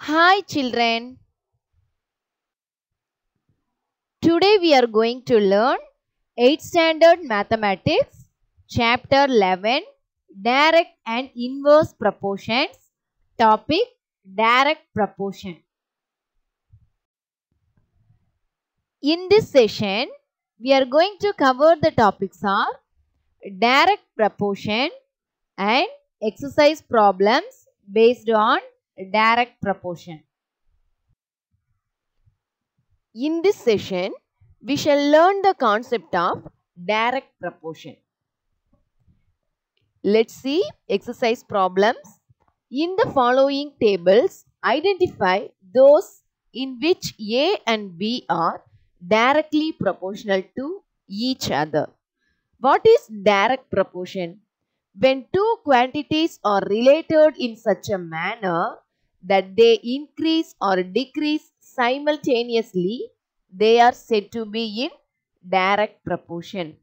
Hi children, today we are going to learn 8th standard mathematics chapter 11 direct and inverse proportions topic direct proportion. In this session we are going to cover the topics are direct proportion and exercise problems based on direct proportion. In this session, we shall learn the concept of direct proportion. Let's see exercise problems. In the following tables, identify those in which A and B are directly proportional to each other. What is direct proportion? When two quantities are related in such a manner that they increase or decrease simultaneously, they are said to be in direct proportion.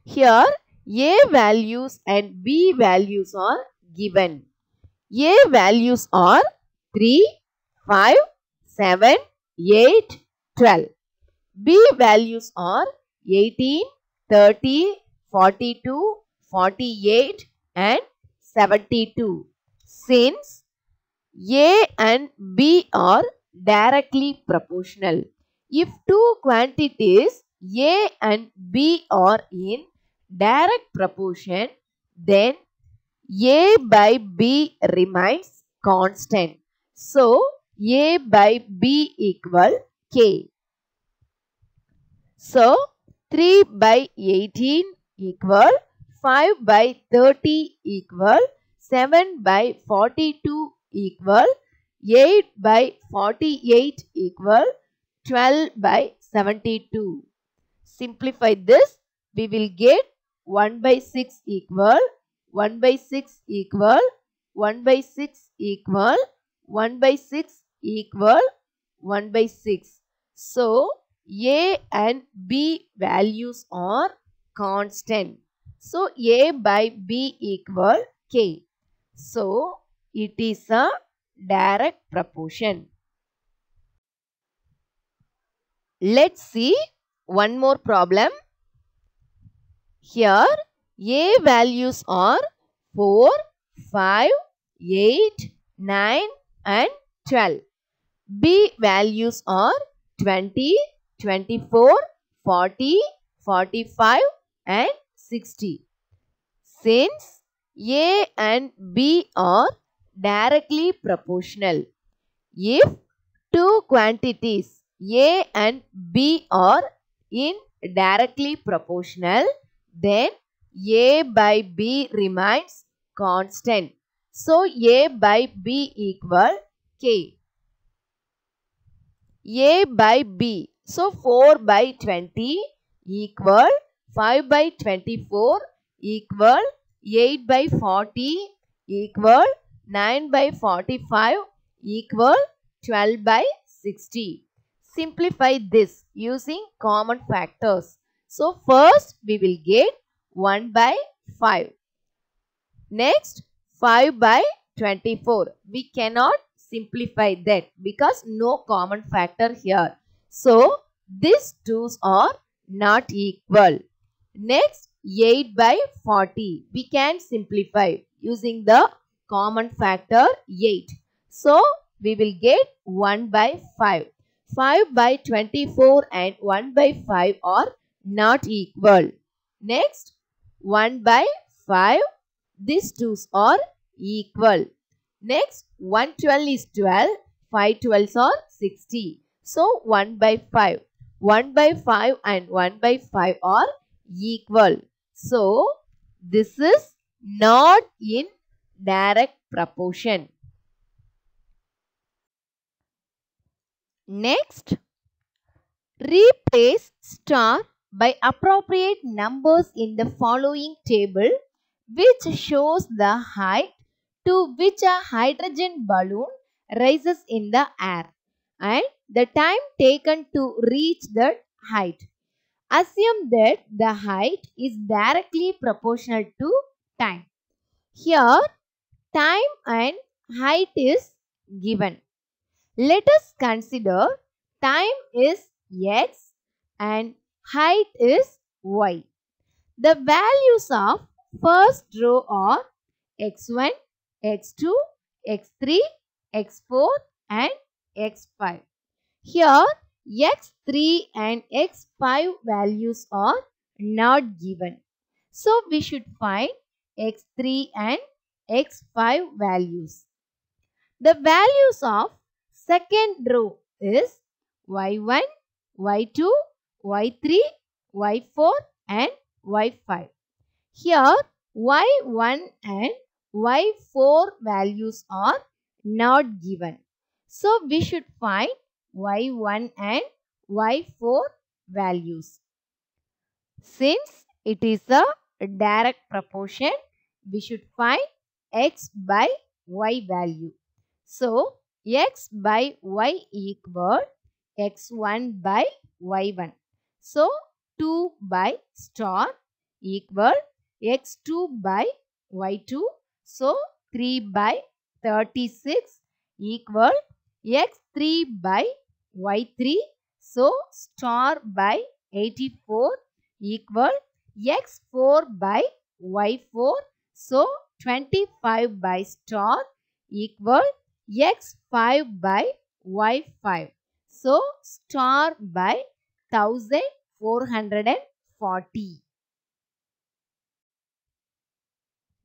Here, A values and B values are given. A values are 3, 5, 7, 8, 12. B values are 18, 30, 42, 48 and 72. Since A and B are directly proportional, if two quantities A and B are in direct proportion, then A by B remains constant. So, A by B equal K. So, 3 by 18 equal 5 by 30 equal 7 by 42 equal 8 by 48 equal 12 by 72. Simplify this, we will get 1 by 6 equal 1 by 6 equal 1 by 6 equal 1 by 6 equal 1 by 6. So, A and B values are constant. So, A by B equal K. So, it is a direct proportion. Let's see one more problem. Here, A values are 4, 5, 8, 9 and 12. B values are 20, 24, 40, 45 and 60. Since A and B are directly proportional, if two quantities A and B are in directly proportional, then A by B remains constant. So, A by B equal K. A by B. So, 4 by 20 equal 5 by 24 equal 8 by 40 equal 9 by 45 equal 12 by 60. Simplify this using common factors. So, first we will get 1 by 5. Next, 5 by 24. We cannot simplify that because no common factor here. So, these twos are not equal. Next, 8 by 40. We can simplify using the common factor 8. So, we will get 1 by 5. 5 by 24 and 1 by 5 are not equal. Next, 1 by 5. These twos are equal. Next, 112 is 12. 5 12s are 60. So, 1 by 5. 1 by 5 and 1 by 5 are equal. So, this is not in direct proportion. Next, replace star by appropriate numbers in the following table, which shows the height to which a hydrogen balloon rises in the air and the time taken to reach that height. Assume that the height is directly proportional to time. Here, time and height is given. Let us consider time is x and height is y. The values of first row are x1, x2, x3, x4 and x5. Here x3 and x5 values are not given. So we should find x3 and x5 values. The values of second row is y1, y2, y3, y4 and y5. Here y1 and y4 values are not given. So we should find y1 and y4 values. Since it is a direct proportion, we should find x by y value. So, x by y equal x1 by y1. So, 2 by star equal x2 by y2. So, 3 by 36 equal x3 by y3. So, star by 84 equal x4 by y4. So, 25 by star equal x5 by y5. So, star by 1440.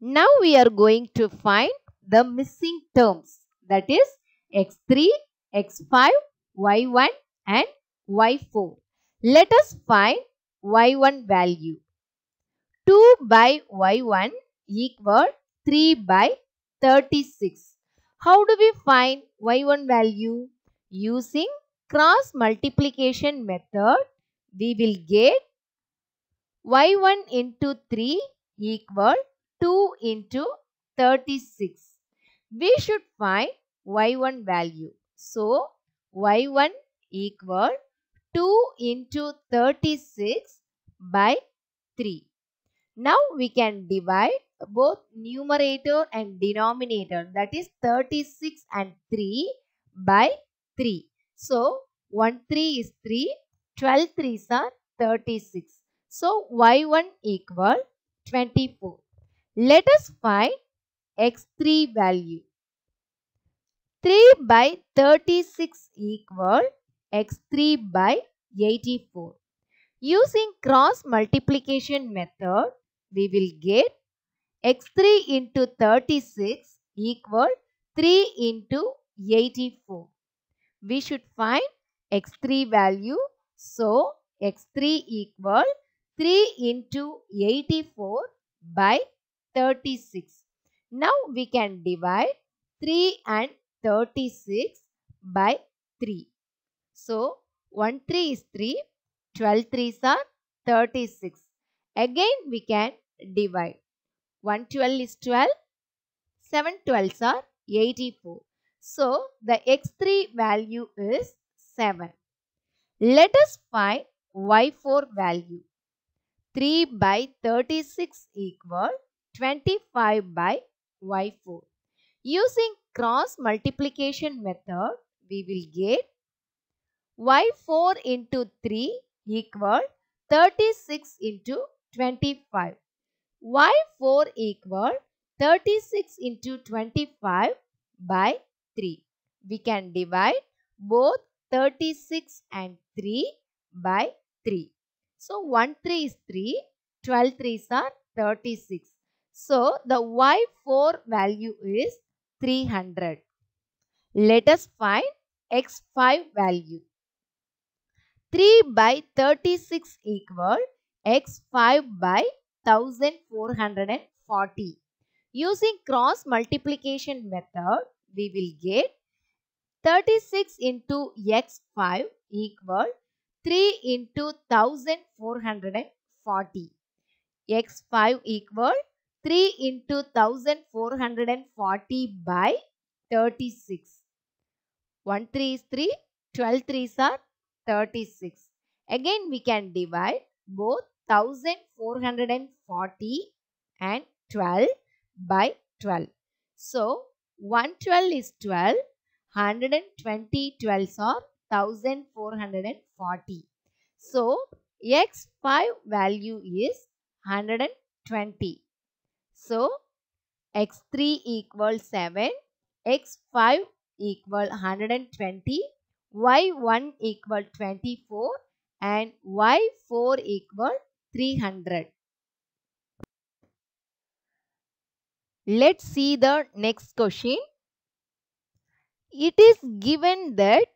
Now we are going to find the missing terms, that is x3, x5, y1 and y4. Let us find y1 value. 2 by y1 equal 3 by 36. How do we find y1 value? Using cross multiplication method, we will get y1 into 3 equal 2 into 36. We should find y1 value. So, y1 equal 2 into 36 by 3. Now we can divide both numerator and denominator, that is 36 and 3 by 3. So 1 3 is 3, 12 3s are 36. So y1 equal 24. Let us find x3 value. 3 by 36 equal x3 by 84. Using cross multiplication method, we will get x3 into 36 equal 3 into 84. We should find x3 value. So, x3 equal 3 into 84 by 36. Now, we can divide 3 and 36 by 3. So, 1 3 is 3, 12 3s are 36. Again, we can divide. 1 12 is 12, 7 12s are 84. So, the x3 value is 7. Let us find y4 value. 3 by 36 equal 25 by y4. Using cross multiplication method, we will get y4 into 3 equal 36 into 25. y4 equal 36 into 25 by 3. We can divide both 36 and 3 by 3. So 1 3 is 3, 12 3s are 36. So the y4 value is 300. Let us find x5 value. 3 by 36 equal x5 by 1440. Using cross multiplication method, we will get 36 into x5 equal 3 into 1440. x5 equal 3 into 1440 by 36. 1 3 is 3, 12 3s are 36. Again, we can divide both 1440 and 12 by 12. So, 112 is 12, 120 12s are 1440. So, x5 value is 120. So, x3 equals 7, x5 equal 120, y1 equal 24 and y4 equal 300. Let's see the next question. It is given that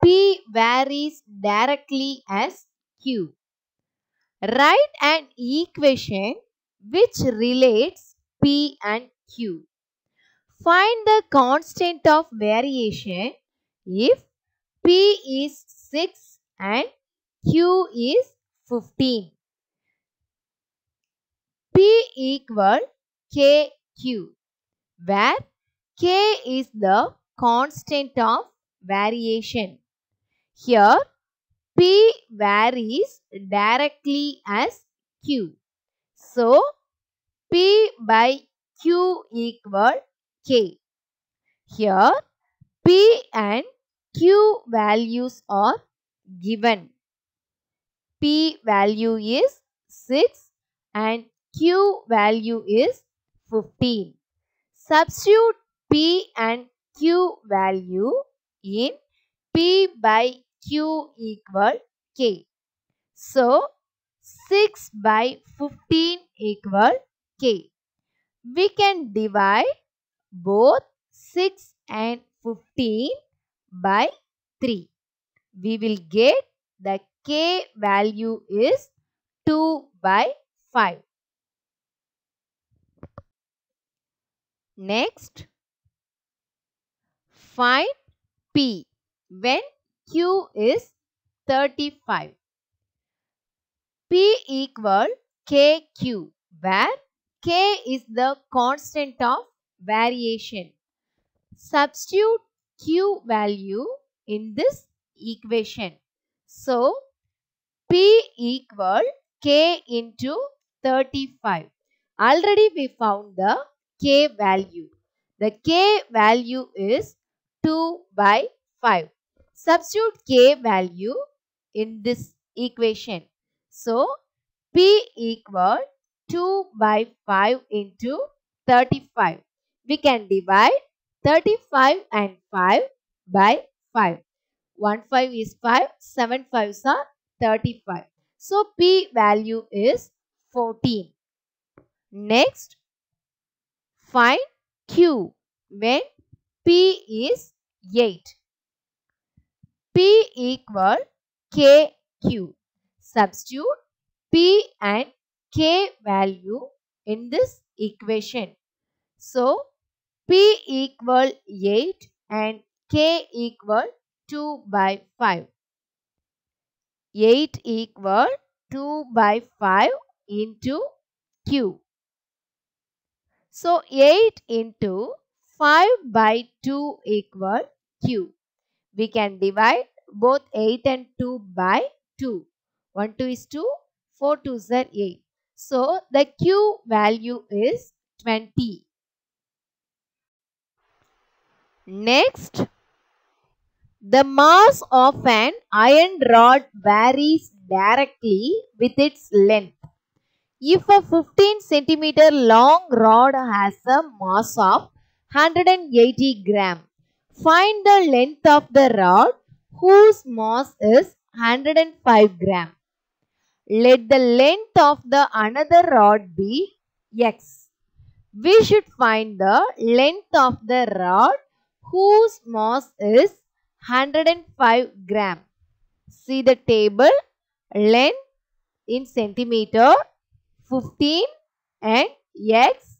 P varies directly as Q. Write an equation which relates P and Q. Find the constant of variation if P is 6 and Q is 15. P equal KQ, where K is the constant of variation. Here, P varies directly as Q. So, P by Q equal K. Here, P and Q values are given. P value is 6 and Q value is 15. Substitute P and Q value in P by Q equal K. So, 6 by 15 equal K. We can divide both 6 and 15 by 3. We will get the K value is 2 by 5. Next, find P when Q is 35. P equal KQ, where K is the constant of variation. Substitute Q value in this equation. So, P equal K into 35. Already we found the K value. The K value is 2 by 5. Substitute K value in this equation. So, P equal 2 by 5 into 35. We can divide 35 and 5 by 5. 1 5 is 5, 7 5s are 35. So, P value is 14. Next, find Q when P is 8. P equal KQ. Substitute P and K value in this equation. So, P equal 8 and K equal 2 by 5. 8 equal 2 by 5 into Q. So, 8 into 5 by 2 equal Q. We can divide both 8 and 2 by 2. 1 2 is 2, 4 2s are 8. So, the Q value is 20. Next, the mass of an iron rod varies directly with its length. If a 15 centimeter long rod has a mass of 180 gram, find the length of the rod whose mass is 105 gram. Let the length of the another rod be x. We should find the length of the rod whose mass is 105 gram. See the table. Length in centimeter 15 and x,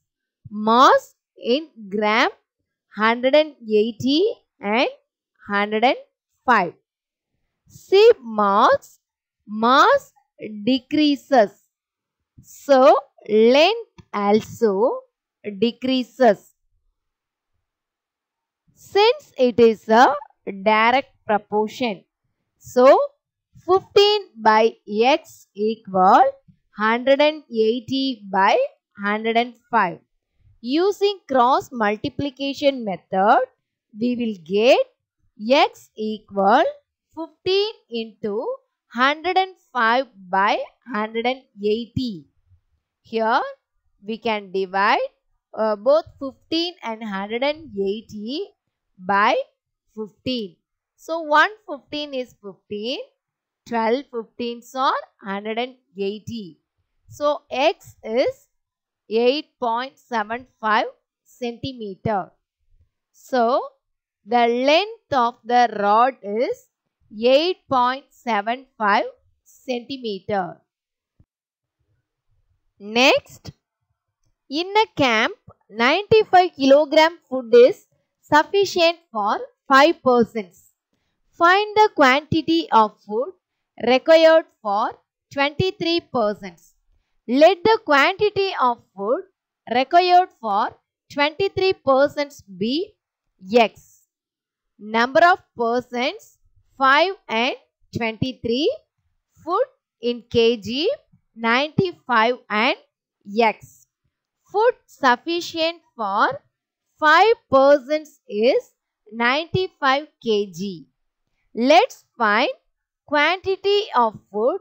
mass in gram 180 and 105. See mass decreases. So, length also decreases. Since it is a direct proportion. So, 15 by x equal 180 by 105. Using cross multiplication method, we will get x equal 15 into 105 by 180. Here we can divide both 15 and 180 by 15. So 115 is 15, 12 15s are 180. So x is 8.75 centimeter. So the length of the rod is 8.75 centimeter. Next, in a camp, 95 kilogram food is sufficient for 5 persons. Find the quantity of food required for 23 persons. Let the quantity of food required for 23 persons be x. Number of persons 5 and 23. Food in kg 95 and x. Food sufficient for 5 persons is 95 kg. Let's find quantity of food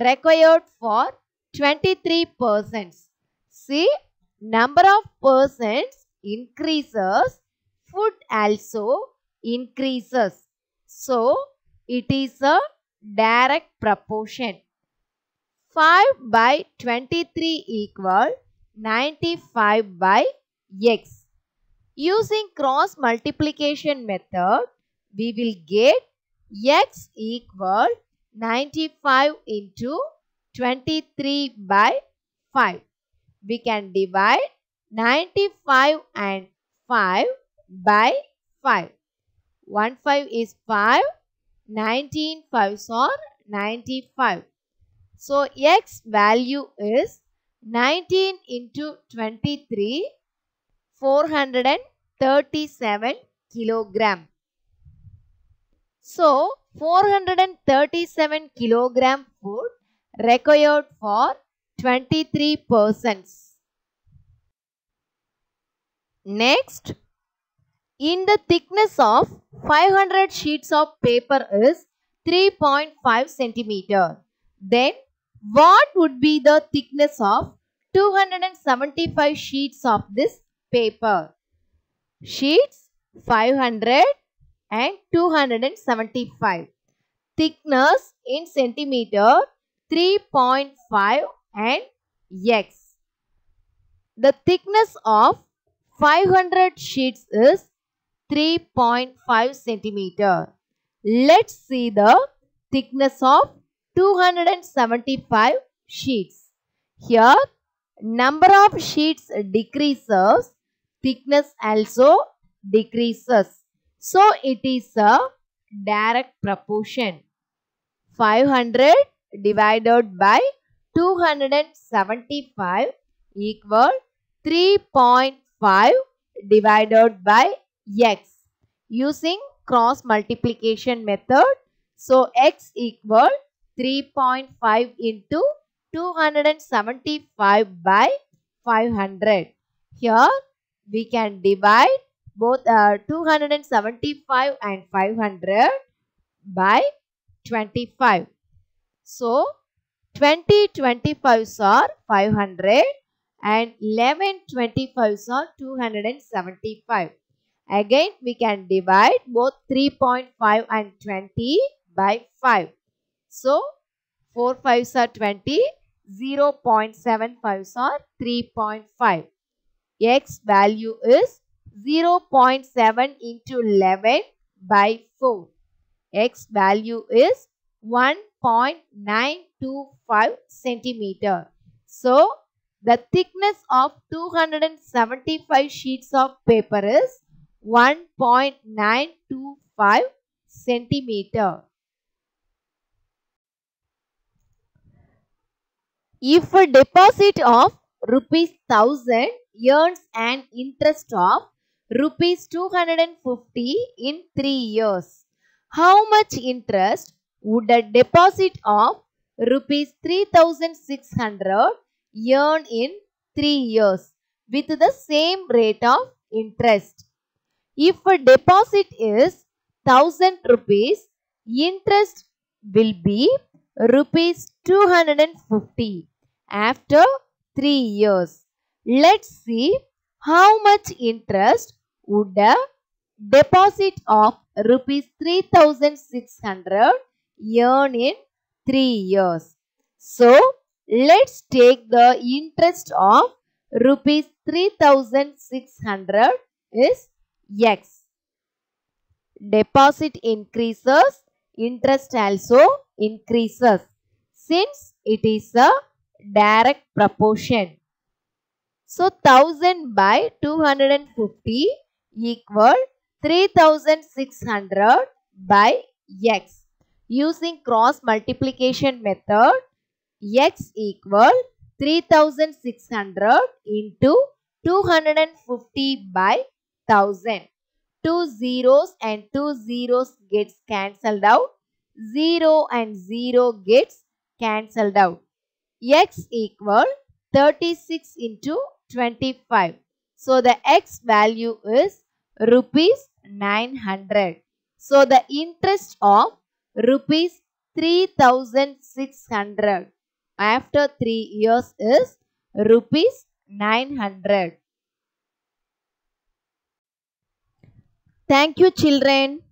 required for 23 persons. See, number of persons increases, food also increases. So, it is a direct proportion. 5 by 23 equal 95 by x. Using cross multiplication method, we will get x equal 95 into 23 by 5. We can divide 95 and 5 by 5. 1 5 is 5, 19 5s are 95. So, x value is 19 into 23, 437 kilogram. So, 437 kilogram food required for 23 persons. Next, in the thickness of 500 sheets of paper is 3.5 centimeter. Then, what would be the thickness of 275 sheets of this paper? Sheets 500 and 275. Thickness in centimeter 3.5 and x. The thickness of 500 sheets is 3.5 centimeter. Let's see the thickness of 275 sheets. Here, number of sheets decreases, thickness also decreases. So, it is a direct proportion. 500 divided by 275 equal 3.5 divided by x. Using cross multiplication method, so x equal 3.5 into 275 by 500. Here we can divide both 275 and 500 by 25. So, 20 25s are 500 and 11 25s are 275. Again, we can divide both 3.5 and 20 by 5. So, 4 5s are 20, 0.75s are 3.5. X value is 0.7 into 11 by 4. X value is 1.925 centimeter. So, the thickness of 275 sheets of paper is 1.925 centimeter. If a deposit of ₹1000 earns an interest of ₹250 in 3 years, how much interest would a deposit of ₹3600 earn in 3 years with the same rate of interest? If a deposit is 1000 rupees, interest will be rupees 250 after 3 years. Let's see how much interest would a deposit of rupees 3600 earn in 3 years. So, let's take the interest of rupees 3600 is X. Deposit increases, interest also increases since it is a direct proportion. So 1000 by 250 equal 3600 by X. Using cross multiplication method, X equal 3600 into 250 by 1000. 2 zeros and 2 zeros gets cancelled out. 0 and 0 gets cancelled out. X equal 36 into 25. So the X value is rupees 900. So the interest of rupees 3600 after 3 years is rupees 900. Thank you, children.